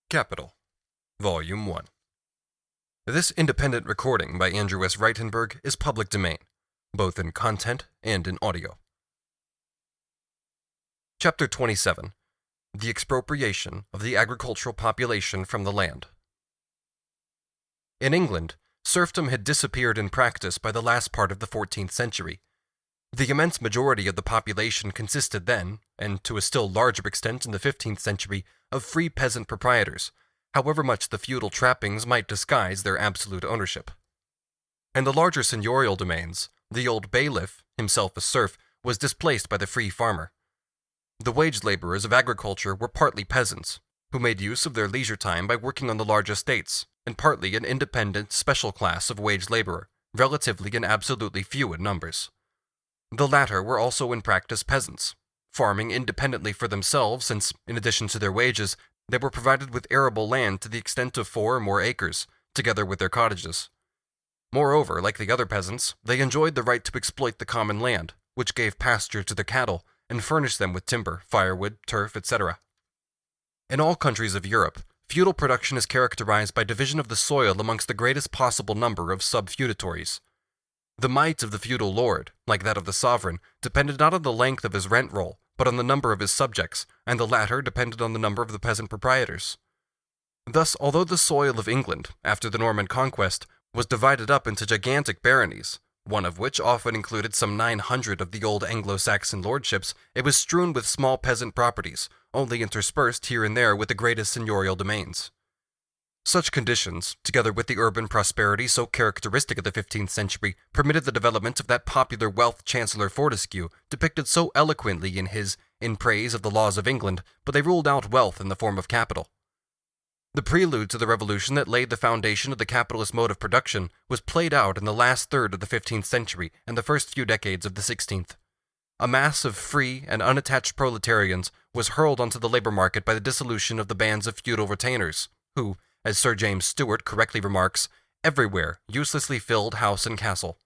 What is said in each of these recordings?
Capital, Volume 1. This independent recording by Andrew S. Reitenberg is public domain, both in content and in audio. Chapter 27. The Expropriation of the Agricultural Population from the Land. In England, serfdom had disappeared in practice by the last part of the 14th century. The immense majority of the population consisted then, and to a still larger extent in the 15th century, of free peasant proprietors, however much the feudal trappings might disguise their absolute ownership. In the larger seigneurial domains, the old bailiff, himself a serf, was displaced by the free farmer. The wage laborers of agriculture were partly peasants, who made use of their leisure time by working on the large estates, and partly an independent, special class of wage laborer, relatively and absolutely few in numbers. The latter were also in practice peasants, farming independently for themselves since, in addition to their wages, they were provided with arable land to the extent of 4 or more acres, together with their cottages. Moreover, like the other peasants, they enjoyed the right to exploit the common land, which gave pasture to their cattle, and furnished them with timber, firewood, turf, etc. In all countries of Europe, feudal production is characterized by division of the soil amongst the greatest possible number of sub-feudatories. The might of the feudal lord, like that of the sovereign, depended not on the length of his rent roll, but on the number of his subjects, and the latter depended on the number of the peasant proprietors. Thus, although the soil of England, after the Norman conquest, was divided up into gigantic baronies, one of which often included some 900 of the old Anglo-Saxon lordships, it was strewn with small peasant properties, only interspersed here and there with the greatest seigneurial domains. Such conditions, together with the urban prosperity so characteristic of the 15th century, permitted the development of that popular wealth Chancellor Fortescue depicted so eloquently in his In Praise of the Laws of England, but they ruled out wealth in the form of capital. The prelude to the revolution that laid the foundation of the capitalist mode of production was played out in the last third of the 15th century and the first few decades of the 16th. A mass of free and unattached proletarians was hurled onto the labor market by the dissolution of the bands of feudal retainers, who, as Sir James Stewart correctly remarks, everywhere uselessly filled house and castle.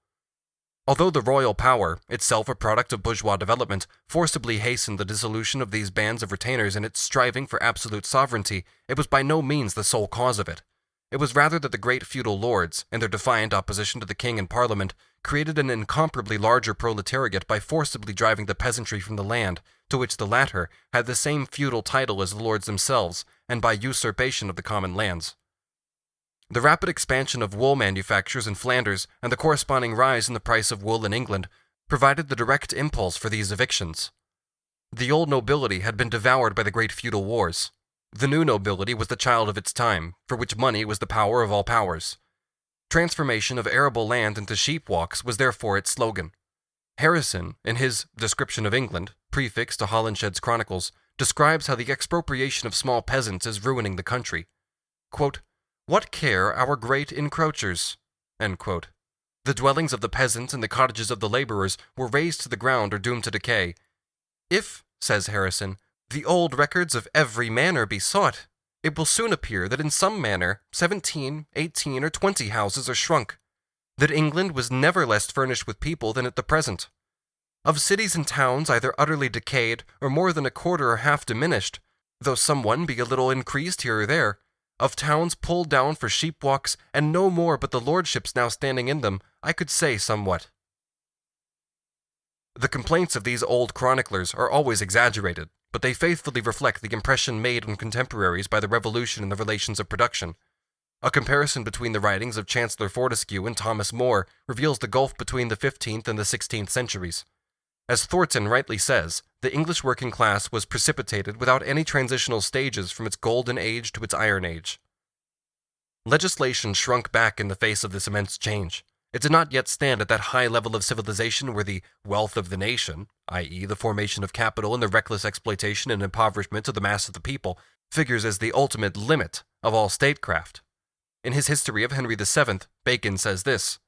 Although the royal power, itself a product of bourgeois development, forcibly hastened the dissolution of these bands of retainers in its striving for absolute sovereignty, it was by no means the sole cause of it. It was rather that the great feudal lords, in their defiant opposition to the king and parliament, created an incomparably larger proletariat by forcibly driving the peasantry from the land, to which the latter had the same feudal title as the lords themselves, and by usurpation of the common lands. The rapid expansion of wool manufactures in Flanders and the corresponding rise in the price of wool in England provided the direct impulse for these evictions. The old nobility had been devoured by the great feudal wars. The new nobility was the child of its time, for which money was the power of all powers. Transformation of arable land into sheep walks was therefore its slogan. Harrison, in his Description of England, prefix to Holinshed's Chronicles, describes how the expropriation of small peasants is ruining the country. Quote, "What care our great encroachers?" End quote. The dwellings of the peasants and the cottages of the laborers were razed to the ground or doomed to decay. If, says Harrison, the old records of every manor be sought, it will soon appear that in some manor 17, 18, or 20 houses are shrunk, that England was never less furnished with people than at the present. Of cities and towns either utterly decayed or more than a quarter or half diminished, though some one be a little increased here or there, of towns pulled down for sheep walks, and no more but the lordships now standing in them, I could say somewhat. The complaints of these old chroniclers are always exaggerated, but they faithfully reflect the impression made on contemporaries by the revolution in the relations of production. A comparison between the writings of Chancellor Fortescue and Thomas More reveals the gulf between the 15th and the 16th centuries. As Thornton rightly says, the English working class was precipitated without any transitional stages from its golden age to its iron age. Legislation shrunk back in the face of this immense change. It did not yet stand at that high level of civilization where the wealth of the nation, i.e. the formation of capital and the reckless exploitation and impoverishment of the mass of the people, figures as the ultimate limit of all statecraft. In his History of Henry VII, Bacon says this,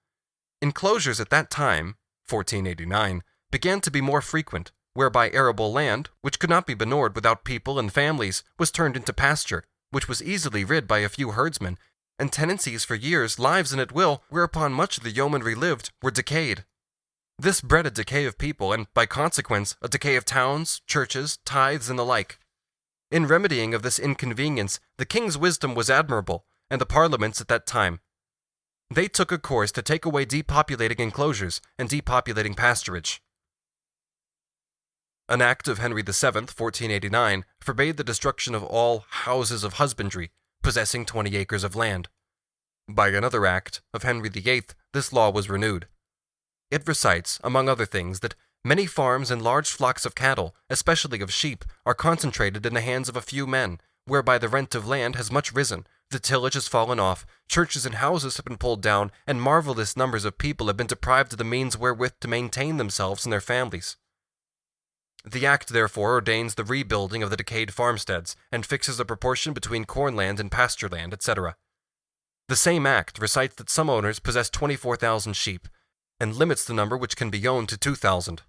"Enclosures at that time, 1489, began to be more frequent, whereby arable land, which could not be manured without people and families, was turned into pasture, which was easily rid by a few herdsmen, and tenancies for years, lives and at will, whereupon much of the yeomanry lived, were decayed. This bred a decay of people, and, by consequence, a decay of towns, churches, tithes, and the like. In remedying of this inconvenience, the king's wisdom was admirable, and the parliaments at that time. They took a course to take away depopulating enclosures and depopulating pasturage. An act of Henry VII, 1489, forbade the destruction of all houses of husbandry, possessing 20 acres of land. By another act of Henry VIII, this law was renewed. It recites, among other things, that many farms and large flocks of cattle, especially of sheep, are concentrated in the hands of a few men, whereby the rent of land has much risen, the tillage has fallen off, churches and houses have been pulled down, and marvelous numbers of people have been deprived of the means wherewith to maintain themselves and their families. The act therefore ordains the rebuilding of the decayed farmsteads, and fixes a proportion between cornland and pasture land, etc. The same act recites that some owners possess 24,000 sheep, and limits the number which can be owned to 2,000.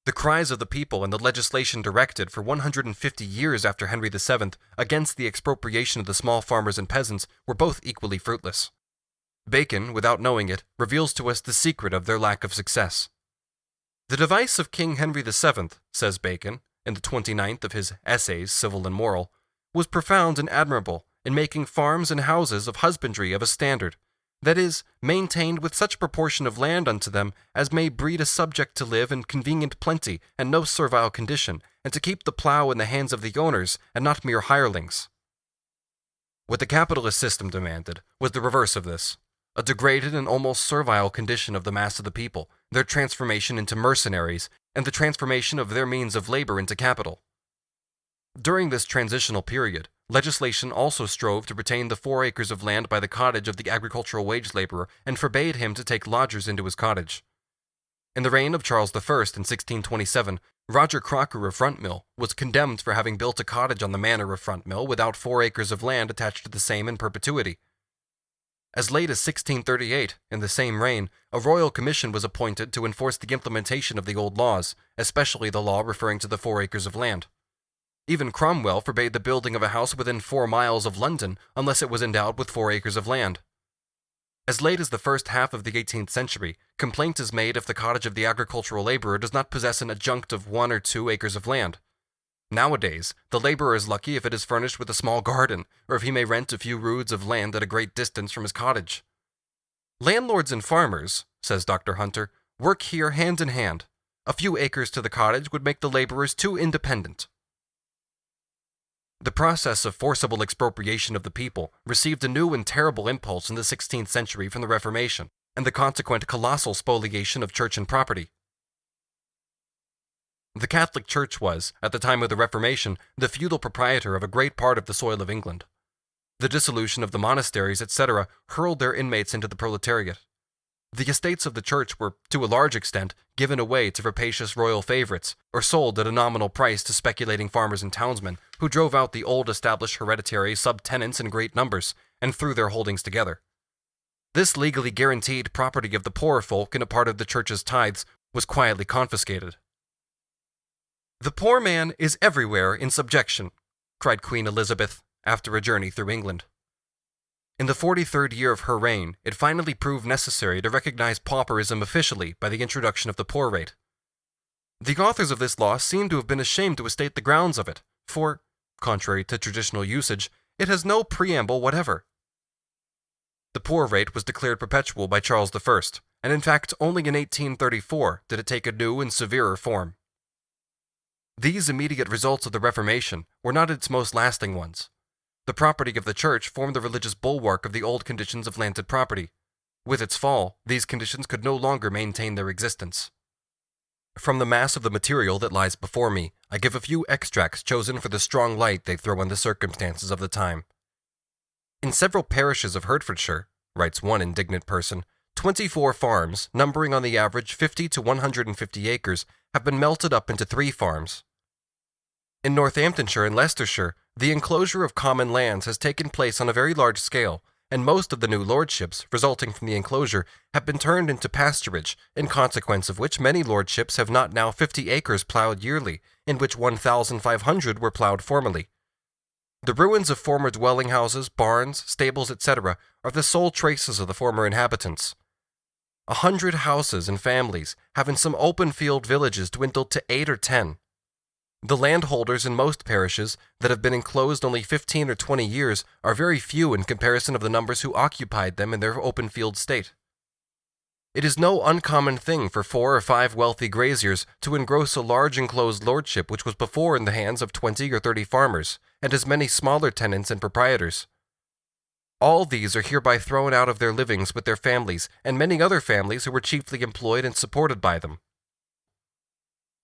The cries of the people and the legislation directed for 150 years after Henry VII against the expropriation of the small farmers and peasants were both equally fruitless. Bacon, without knowing it, reveals to us the secret of their lack of success. The device of King Henry VII, says Bacon, in the 29th of his Essays, Civil and Moral, was profound and admirable in making farms and houses of husbandry of a standard, that is, maintained with such proportion of land unto them as may breed a subject to live in convenient plenty and no servile condition, and to keep the plough in the hands of the owners and not mere hirelings. What the capitalist system demanded was the reverse of this, a degraded and almost servile condition of the mass of the people, their transformation into mercenaries, and the transformation of their means of labor into capital. During this transitional period, legislation also strove to retain the 4 acres of land by the cottage of the agricultural wage laborer and forbade him to take lodgers into his cottage. In the reign of Charles I in 1627, Roger Crocker of Front Mill was condemned for having built a cottage on the manor of Front Mill without 4 acres of land attached to the same in perpetuity. As late as 1638, in the same reign, a royal commission was appointed to enforce the implementation of the old laws, especially the law referring to the 4 acres of land. Even Cromwell forbade the building of a house within 4 miles of London unless it was endowed with 4 acres of land. As late as the first half of the 18th century, complaint is made if the cottage of the agricultural laborer does not possess an adjunct of 1 or 2 acres of land. Nowadays, the laborer is lucky if it is furnished with a small garden, or if he may rent a few roods of land at a great distance from his cottage. Landlords and farmers, says Dr. Hunter, work here hand in hand. A few acres to the cottage would make the laborers too independent. The process of forcible expropriation of the people received a new and terrible impulse in the 16th century from the Reformation, and the consequent colossal spoliation of church and property. The Catholic Church was, at the time of the Reformation, the feudal proprietor of a great part of the soil of England. The dissolution of the monasteries, etc., hurled their inmates into the proletariat. The estates of the church were, to a large extent, given away to rapacious royal favorites, or sold at a nominal price to speculating farmers and townsmen, who drove out the old established hereditary subtenants in great numbers, and threw their holdings together. This legally guaranteed property of the poorer folk in a part of the church's tithes was quietly confiscated. "The poor man is everywhere in subjection," cried Queen Elizabeth after a journey through England. In the 43rd year of her reign, it finally proved necessary to recognize pauperism officially by the introduction of the poor rate. The authors of this law seem to have been ashamed to state the grounds of it, for, contrary to traditional usage, it has no preamble whatever. The poor rate was declared perpetual by Charles I, and in fact only in 1834 did it take a new and severer form. These immediate results of the Reformation were not its most lasting ones. The property of the church formed the religious bulwark of the old conditions of landed property. With its fall, these conditions could no longer maintain their existence. From the mass of the material that lies before me, I give a few extracts chosen for the strong light they throw on the circumstances of the time. In several parishes of Hertfordshire, writes one indignant person, 24 farms, numbering on the average 50 to 150 acres, have been melted up into 3 farms. In Northamptonshire and Leicestershire, the enclosure of common lands has taken place on a very large scale, and most of the new lordships resulting from the enclosure have been turned into pasturage, in consequence of which many lordships have not now 50 acres ploughed yearly, in which 1,500 were ploughed formerly. The ruins of former dwelling houses, barns, stables, etc. are the sole traces of the former inhabitants. 100 houses and families have in some open field villages dwindled to 8 or 10. The landholders in most parishes that have been enclosed only 15 or 20 years are very few in comparison of the numbers who occupied them in their open field state. It is no uncommon thing for 4 or 5 wealthy graziers to engross a large enclosed lordship which was before in the hands of 20 or 30 farmers, and as many smaller tenants and proprietors. All these are hereby thrown out of their livings with their families, and many other families who were chiefly employed and supported by them.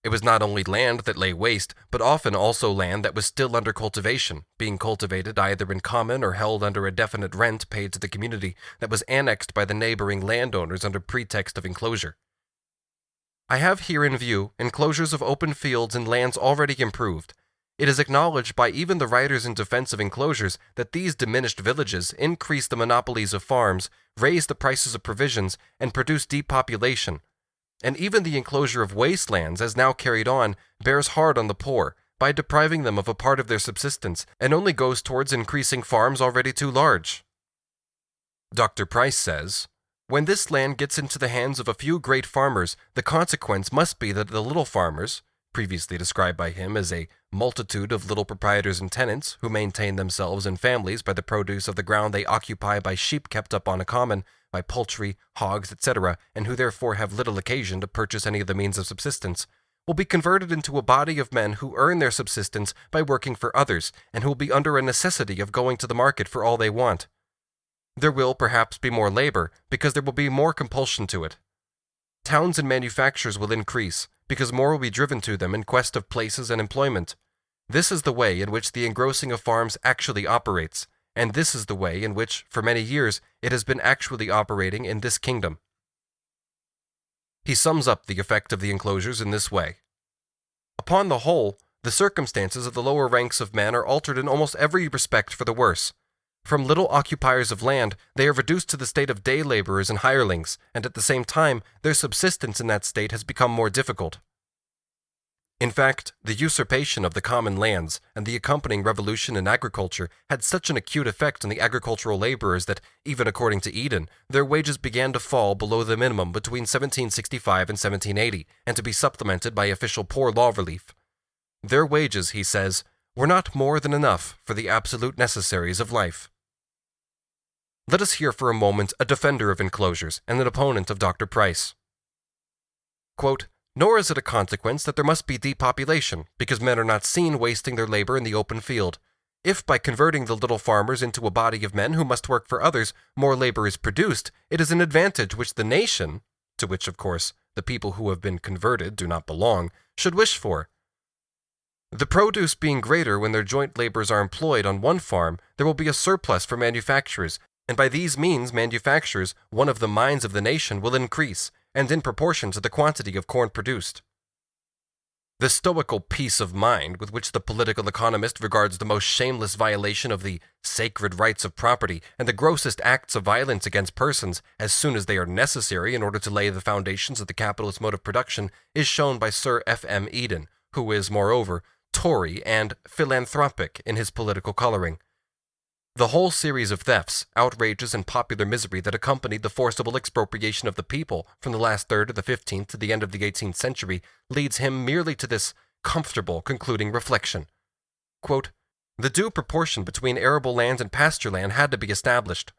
It was not only land that lay waste, but often also land that was still under cultivation, being cultivated either in common or held under a definite rent paid to the community that was annexed by the neighboring landowners under pretext of enclosure. I have here in view enclosures of open fields and lands already improved. It is acknowledged by even the writers in defense of enclosures that these diminished villages increase the monopolies of farms, raise the prices of provisions, and produce depopulation. And even the enclosure of wastelands, as now carried on, bears hard on the poor, by depriving them of a part of their subsistence, and only goes towards increasing farms already too large. Dr. Price says, "When this land gets into the hands of a few great farmers, the consequence must be that the little farmers, previously described by him as a multitude of little proprietors and tenants, who maintain themselves and families by the produce of the ground they occupy by sheep kept up on a common, by poultry, hogs, etc., and who therefore have little occasion to purchase any of the means of subsistence, will be converted into a body of men who earn their subsistence by working for others, and who will be under a necessity of going to the market for all they want. There will perhaps be more labor, because there will be more compulsion to it. Towns and manufactures will increase, because more will be driven to them in quest of places and employment. This is the way in which the engrossing of farms actually operates, and this is the way in which, for many years, it has been actually operating in this kingdom." He sums up the effect of the enclosures in this way. "Upon the whole, the circumstances of the lower ranks of men are altered in almost every respect for the worse. From little occupiers of land, they are reduced to the state of day laborers and hirelings, and at the same time, their subsistence in that state has become more difficult. In fact, the usurpation of the common lands and the accompanying revolution in agriculture had such an acute effect on the agricultural laborers that, even according to Eden, their wages began to fall below the minimum between 1765 and 1780, and to be supplemented by official poor law relief. Their wages, he says, were not more than enough for the absolute necessaries of life." Let us hear for a moment a defender of enclosures and an opponent of Dr. Price. Quote, "Nor is it a consequence that there must be depopulation, because men are not seen wasting their labor in the open field. If by converting the little farmers into a body of men who must work for others, more labor is produced, it is an advantage which the nation, to which, of course, the people who have been converted do not belong, should wish for. The produce being greater when their joint labors are employed on one farm, there will be a surplus for manufacturers, and by these means manufactures, one of the mines of the nation, will increase, and in proportion to the quantity of corn produced." The stoical peace of mind with which the political economist regards the most shameless violation of the sacred rights of property and the grossest acts of violence against persons as soon as they are necessary in order to lay the foundations of the capitalist mode of production is shown by Sir F.M. Eden, who is, moreover, Tory and philanthropic in his political coloring. The whole series of thefts, outrages, and popular misery that accompanied the forcible expropriation of the people from the last third of the 15th to the end of the 18th century leads him merely to this comfortable concluding reflection. Quote, "The due proportion between arable land and pasture land had to be established.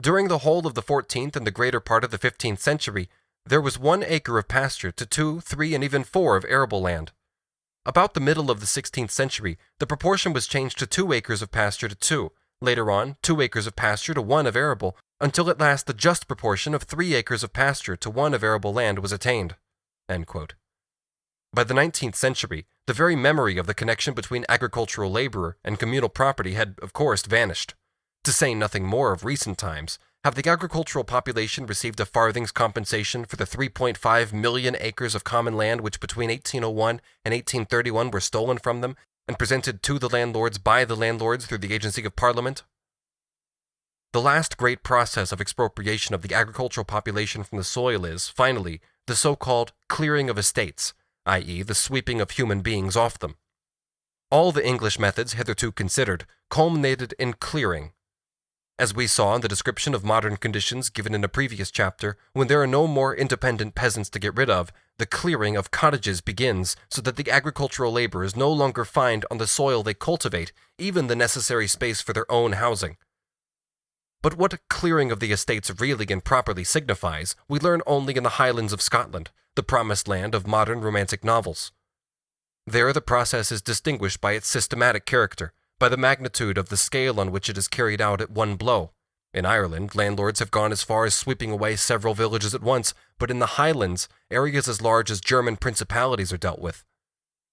During the whole of the 14th and the greater part of the 15th century, there was 1 acre of pasture to 2, 3, and even 4 of arable land. About the middle of the 16th century, the proportion was changed to 2 acres of pasture to 2, later on 2 acres of pasture to 1 of arable, until at last the just proportion of 3 acres of pasture to 1 of arable land was attained." End quote. By the 19th century, the very memory of the connection between agricultural labor and communal property had, of course, vanished. To say nothing more of recent times, have the agricultural population received a farthing's compensation for the 3.5 million acres of common land which between 1801 and 1831 were stolen from them and presented to the landlords by the landlords through the agency of Parliament? The last great process of expropriation of the agricultural population from the soil is, finally, the so-called clearing of estates, i.e., the sweeping of human beings off them. All the English methods hitherto considered culminated in clearing. As we saw in the description of modern conditions given in a previous chapter, when there are no more independent peasants to get rid of, the clearing of cottages begins so that the agricultural laborers no longer find on the soil they cultivate even the necessary space for their own housing. But what clearing of the estates really and properly signifies, we learn only in the Highlands of Scotland, the promised land of modern romantic novels. There the process is distinguished by its systematic character, by the magnitude of the scale on which it is carried out at one blow. In Ireland, landlords have gone as far as sweeping away several villages at once, but in the Highlands, areas as large as German principalities are dealt with.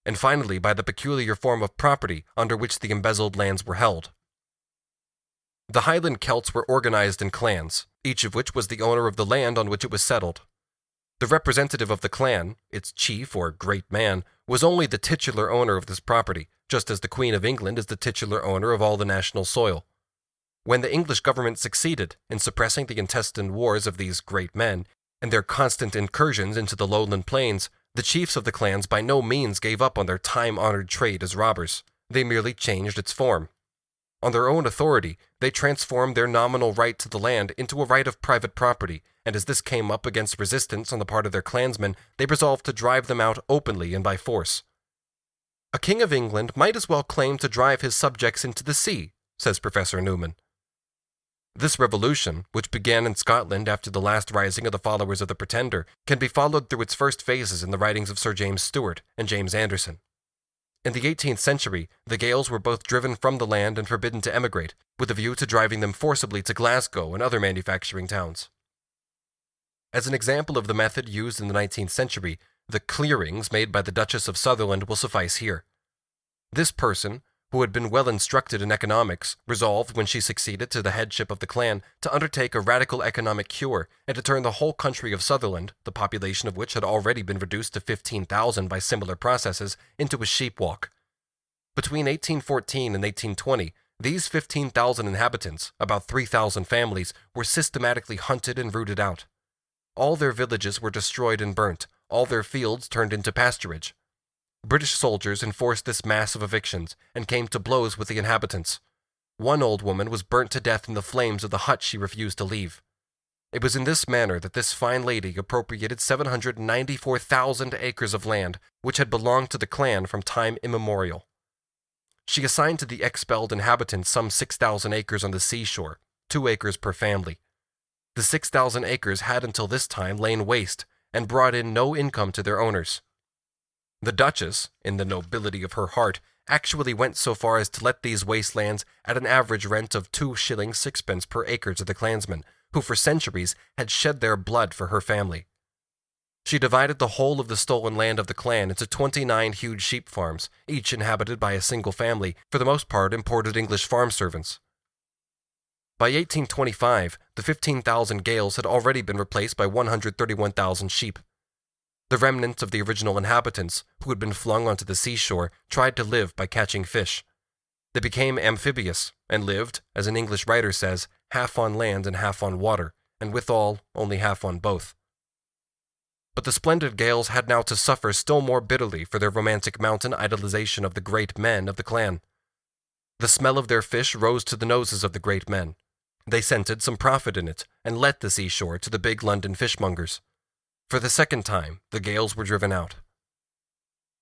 And finally, by the peculiar form of property under which the embezzled lands were held. The Highland Celts were organized in clans, each of which was the owner of the land on which it was settled. The representative of the clan, its chief or great man, was only the titular owner of this property, just as the Queen of England is the titular owner of all the national soil. When the English government succeeded in suppressing the intestine wars of these great men, and their constant incursions into the lowland plains, the chiefs of the clans by no means gave up on their time-honored trade as robbers. They merely changed its form. On their own authority, they transformed their nominal right to the land into a right of private property, and as this came up against resistance on the part of their clansmen, they resolved to drive them out openly and by force. A king of England might as well claim to drive his subjects into the sea, says Professor Newman. This revolution, which began in Scotland after the last rising of the followers of the Pretender, can be followed through its first phases in the writings of Sir James Stewart and James Anderson. In the 18th century, the Gaels were both driven from the land and forbidden to emigrate, with a view to driving them forcibly to Glasgow and other manufacturing towns. As an example of the method used in the 19th century, the clearings made by the Duchess of Sutherland will suffice here. This person, who had been well instructed in economics, resolved, when she succeeded to the headship of the clan, to undertake a radical economic cure and to turn the whole country of Sutherland, the population of which had already been reduced to 15,000 by similar processes, into a sheepwalk. Between 1814 and 1820, these 15,000 inhabitants, about 3,000 families, were systematically hunted and rooted out. All their villages were destroyed and burnt, all their fields turned into pasturage. British soldiers enforced this mass of evictions and came to blows with the inhabitants. One old woman was burnt to death in the flames of the hut she refused to leave. It was in this manner that this fine lady appropriated 794,000 acres of land, which had belonged to the clan from time immemorial. She assigned to the expelled inhabitants some 6,000 acres on the seashore, 2 acres per family. The 6,000 acres had until this time lain waste and brought in no income to their owners. The Duchess, in the nobility of her heart, actually went so far as to let these wastelands at an average rent of 2 shillings 6 per acre to the clansmen, who for centuries had shed their blood for her family. She divided the whole of the stolen land of the clan into 29 huge sheep farms, each inhabited by a single family, for the most part imported English farm servants. By 1825, the 15,000 Gaels had already been replaced by 131,000 sheep. The remnants of the original inhabitants, who had been flung onto the seashore, tried to live by catching fish. They became amphibious, and lived, as an English writer says, half on land and half on water, and withal only half on both. But the splendid Gaels had now to suffer still more bitterly for their romantic mountain idolization of the great men of the clan. The smell of their fish rose to the noses of the great men. They scented some profit in it, and let the seashore to the big London fishmongers. For the second time, the Gaels were driven out.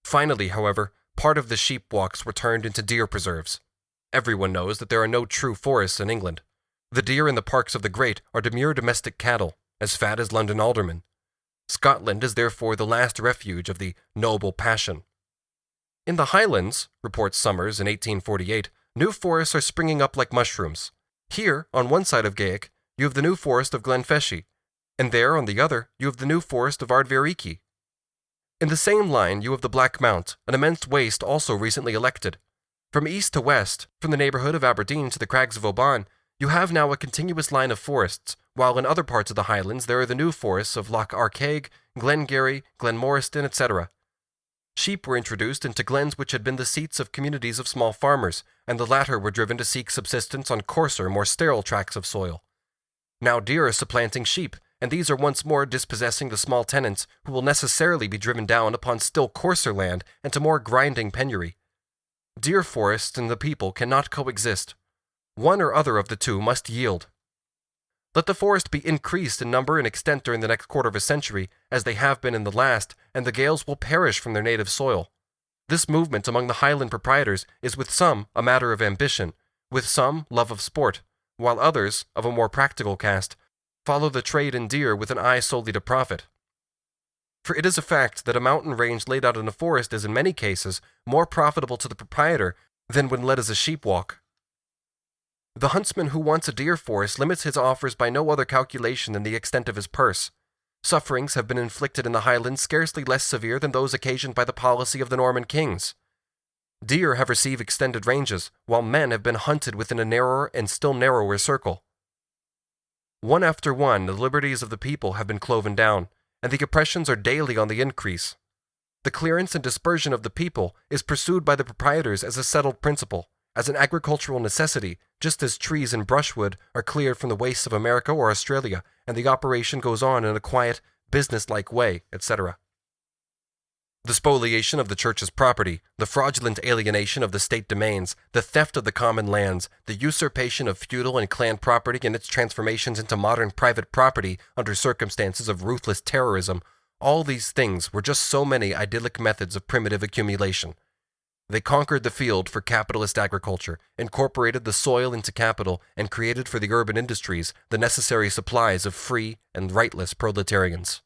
Finally, however, part of the sheep walks were turned into deer preserves. Everyone knows that there are no true forests in England. The deer in the parks of the great are demure domestic cattle, as fat as London aldermen. Scotland is therefore the last refuge of the noble passion. In the Highlands, reports Somers in 1848, new forests are springing up like mushrooms. Here, on one side of Gaelic, you have the new forest of Glenfeshie, and there, on the other, you have the new forest of Ardveriki. In the same line, you have the Black Mount, an immense waste also recently elected. From east to west, from the neighborhood of Aberdeen to the crags of Oban, you have now a continuous line of forests, while in other parts of the Highlands there are the new forests of Loch Arkaig, Glengarry, Glenmoriston, etc. Sheep were introduced into glens which had been the seats of communities of small farmers, and the latter were driven to seek subsistence on coarser, more sterile tracts of soil. Now deer are supplanting sheep, and these are once more dispossessing the small tenants who will necessarily be driven down upon still coarser land and to more grinding penury. Deer forests and the people cannot coexist. One or other of the two must yield. Let the forest be increased in number and extent during the next quarter of a century, as they have been in the last, and the Gaels will perish from their native soil. This movement among the Highland proprietors is with some a matter of ambition, with some love of sport, while others, of a more practical cast, follow the trade in deer with an eye solely to profit. For it is a fact that a mountain range laid out in a forest is in many cases more profitable to the proprietor than when led as a sheep walk. The huntsman who wants a deer forest limits his offers by no other calculation than the extent of his purse. Sufferings have been inflicted in the Highlands scarcely less severe than those occasioned by the policy of the Norman kings. Deer have received extended ranges, while men have been hunted within a narrower and still narrower circle. One after one, the liberties of the people have been cloven down, and the oppressions are daily on the increase. The clearance and dispersion of the people is pursued by the proprietors as a settled principle, as an agricultural necessity, just as trees and brushwood are cleared from the wastes of America or Australia, and the operation goes on in a quiet, business-like way, etc. The spoliation of the church's property, the fraudulent alienation of the state domains, the theft of the common lands, the usurpation of feudal and clan property and its transformations into modern private property under circumstances of ruthless terrorism, all these things were just so many idyllic methods of primitive accumulation. They conquered the field for capitalist agriculture, incorporated the soil into capital, and created for the urban industries the necessary supplies of free and rightless proletarians.